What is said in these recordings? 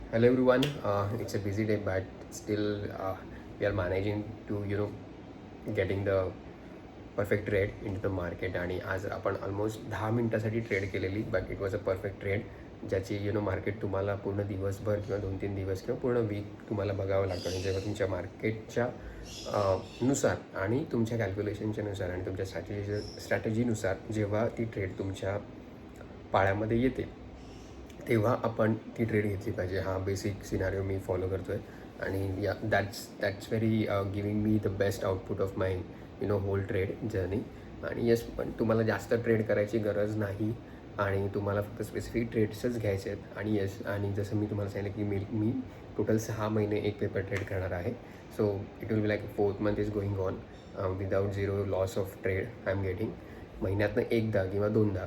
Hello everyone. It's a busy day, but still we are managing to getting the perfect trade into the market. आणि आज आपण almost 10 मिनिटासाठी trade केलेली, but it was a perfect trade ज्याची market तुम्हाला पूर्ण दिवसभर किंवा 2-3 दिवस किंवा पूर्ण वीक तुम्हाला बघावं लागतं. आणि जेव्हा तुमच्या मार्केटच्या नुसार आणि तुमच्या कॅल्क्युलेशनच्या नुसार आणि तुमच्या स्ट्रॅटेजीनुसार जेव्हा ती ट्रेड तुमच्या पाळ्यामध्ये येते तेव्हा आपण ती ट्रेड घेतली पाहिजे. हा बेसिक सिनारिओ मी फॉलो करतो आहे. आणि yeah that's very giving me the best output of my whole trade journey. आणि येस, पण तुम्हाला जास्त ट्रेड करायची गरज नाही आणि तुम्हाला फक्त स्पेसिफिक ट्रेड्सच घ्यायचे आहेत. आणि येस, आणि जसं मी तुम्हाला सांगितलं की मी टोटल 6 महिने एक पेपर ट्रेड करणार आहे. So it will be like 4th month is going on without zero loss of trade I am getting. महिन्यातनं एकदा किंवा दोनदा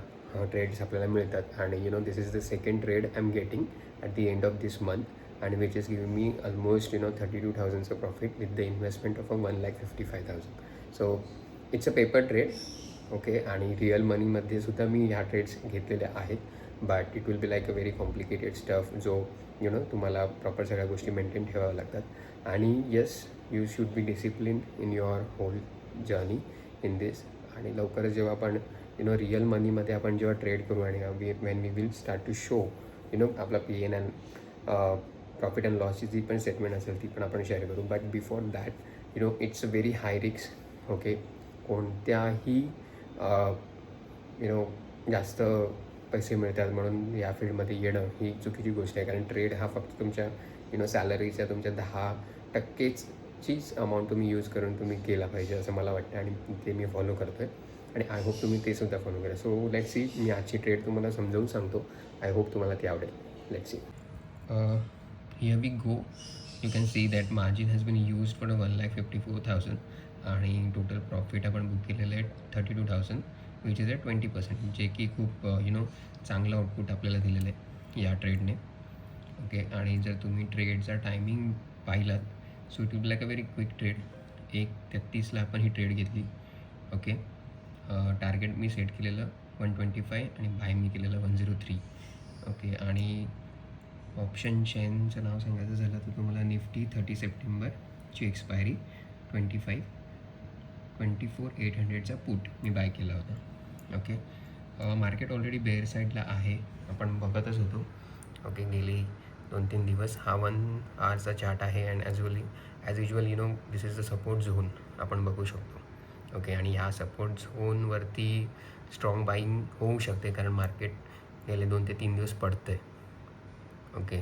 ट्रेड्स आपल्याला मिळतात. आणि this is the second trade I am getting at the end of this month आणि which is giving me almost 32,000चं profit with the investment of 1,55,000. So it's a paper trade. Okay. आणि real मनीमध्ये सुद्धा मी ह्या trades घेतलेल्या आहेत. But it will be like a very complicated stuff जो तुम्हाला प्रॉपर सगळ्या गोष्टी मेंटेन ठेवाव्या लागतात. आणि yes, you should be discipline in your whole journey in this. आणि लवकरच जेव्हा आपण रिअल मनीमध्ये आपण जेव्हा ट्रेड करू आणि when we will start to show आपला PNL प्रॉफिट अँड लॉसची जी पण स्टेटमेंट असेल ती पण आपण शेअर करू. But before that it's a very high risk. Okay. कोणत्याही जास्त पैसे मिळतात म्हणून या फील्डमध्ये येणं ही चुकीची गोष्ट आहे. कारण ट्रेड हा फक्त तुमच्या सॅलरीच्या तुमच्या 10%चीच अमाऊंट तुम्ही यूज करून तुम्ही केला पाहिजे असं मला वाटतं. आणि ते मी फॉलो करतो आहे आणि आय होप तुम्ही ते सुद्धा फॉलो करा. सो लेट सी, मी आजची ट्रेड तुम्हाला समजावून सांगतो. आय होप तुम्हाला ती आवडेल. Let see. Here we go. You can see that margin has been use for 1,54,000 आणि टोटल प्रॉफिट आपण बुक केलेलं आहे 32,000 विच इज 20%, जे की खूप चांगलं आउटपुट आपल्याला दिलेलं आहे या ट्रेडने. ओके. आणि जर तुम्ही ट्रेडचा टायमिंग पाहिलात so it will like a very quick trade. 1:33ला आपण ही ट्रेड घेतली. ओके. टार्गेट मी सेट केलेलं 125 आणि बाय मी केलेलं 103. ओके. आणि ऑप्शन चेनचं नाव सांगायचं झालं तर तुम्हाला निफ्टी 30 सप्टेंबरची एक्सपायरी 24,800चा पुट मी बाय केला होता. ओके. मार्केट ऑलरेडी बेअर साईडला आहे, आपण बघतच होतो. ओके. गेली 2-3 दिवस हा 1 आवरचा चार्ट आहे. And as usual this is the support zone आपण बघू शकतो. ओके. आणि ह्या सपोर्ट झोनवरती स्ट्रॉंग बाईंग होऊ शकते कारण मार्केट गेले 2 ते 3 दिवस पडतं आहे. Okay.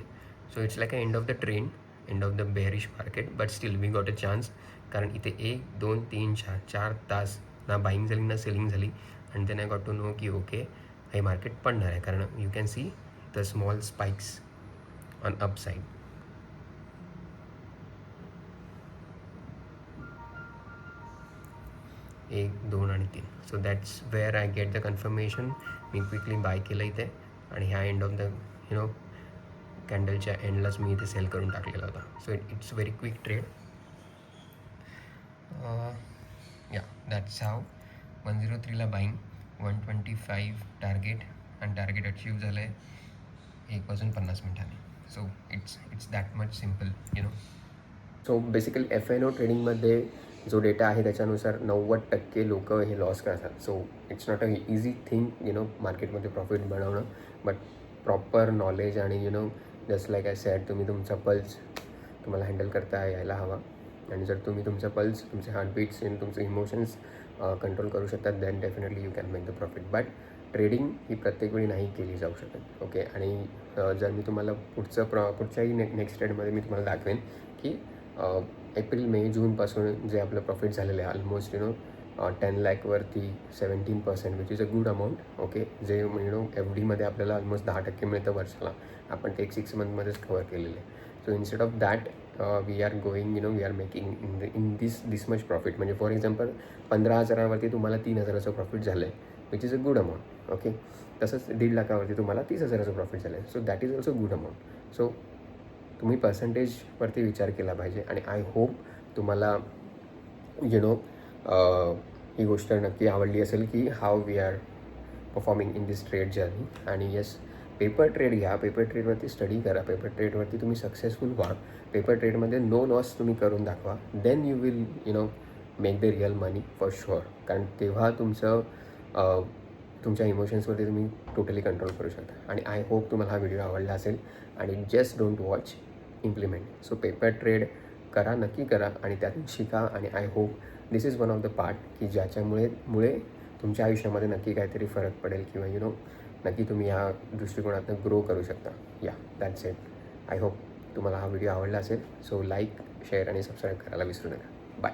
So it's like a end of the trend, end of the bearish market, but still we got a chance. कारण इथे 1, 2, 3, 4 तास ना बाईंग झाली ना सेलिंग झाली. आणि then I got to know की ओके हे मार्केट पडणार आहे. कारण you can see the small spikes on upside. 1, 2 आणि 3. So that's where I get the confirmation. मी क्विकली बाय केलं इथे आणि ह्या एंड ऑफ द कॅन्डलच्या एंडलाच मी इथे सेल करून टाकलेला होता. So it's very quick trade. Yeah that's how. 103ला बाईंग, 125 टार्गेट आणि टार्गेट अचीव्ह झालं आहे 1 वाजून 50 मिनिटांनी. So it's that much simple so basically FNO ट्रेडिंगमध्ये जो डेटा आहे त्याच्यानुसार 90% लोक हे लॉस करतात. So it's not a easy thing मार्केटमध्ये प्रॉफिट बनवणं. बट प्रॉपर नॉलेज आणि जस्ट लाईक आय सेड, तुम्ही तुमचा पल्स तुम्हाला हँडल करता यायला हवा. आणि जर तुम्ही तुमचा पल्स, तुमचे हार्टबीट्स आणि तुमचे इमोशन्स कंट्रोल करू शकतात then definitely you can make the profit. But trading ही प्रत्येक वेळी नाही केली जाऊ शकत. ओके. आणि जर मी तुम्हाला पुढच्याही नेक्स्ट ट्रेडमध्ये मी तुम्हाला दाखवेन की एप्रिल, मे, जूनपासून जे आपलं प्रॉफिट झालेलं आहे almost 10 लाखवरती 17% which is a good amount. Okay. जे FDमध्ये आपल्याला ऑलमोस्ट 10% मिळतं वर्षाला, आपण ते 6 मंथमध्येच कवर केलेलं आहे. So instead of that we are going we are making in this much profit. म्हणजे फॉर एक्झाम्पल 15,000वरती तुम्हाला 3,000चं प्रॉफिट झालं आहे which is a good amount. Okay. तसंच 1.5 लाखावरती तुम्हाला 30,000चं प्रॉफिट झालं आहे. So that is also good amount. So तुम्ही पर्सेंटेजवरती विचार केला पाहिजे. आणि आय होप तुम्हाला ही गोष्ट नक्की आवडली असेल की how we are performing in this trade journey. आणि येस, पेपर ट्रेड घ्या, पेपर ट्रेडवरती स्टडी करा, पेपर ट्रेडवरती तुम्ही सक्सेसफुल व्हा, पेपर ट्रेडमध्ये नो लॉस तुम्ही करून दाखवा, then you will make the real money for sure. कारण तेव्हा तुमच्या इमोशन्सवरती तुम्ही टोटली कंट्रोल करू शकता. आणि आय होप तुम्हाला हा व्हिडिओ आवडला असेल आणि just don't watch, implement. So paper trade करा, नक्की करा आणि त्यातून शिका. आणि I hope this is one of the part की ज्याच्यामुळे तुमच्या आयुष्यामध्ये नक्की काहीतरी फरक पडेल किंवा नक्की तुम्ही या दृष्टिकोनातून ग्रो करू शकता. या दॅट्स इट. आय होप तुम्हाला हा व्हिडिओ आवडला असेल. सो लाईक, शेअर आणि सबस्क्राईब करायला विसरू नका. बाय.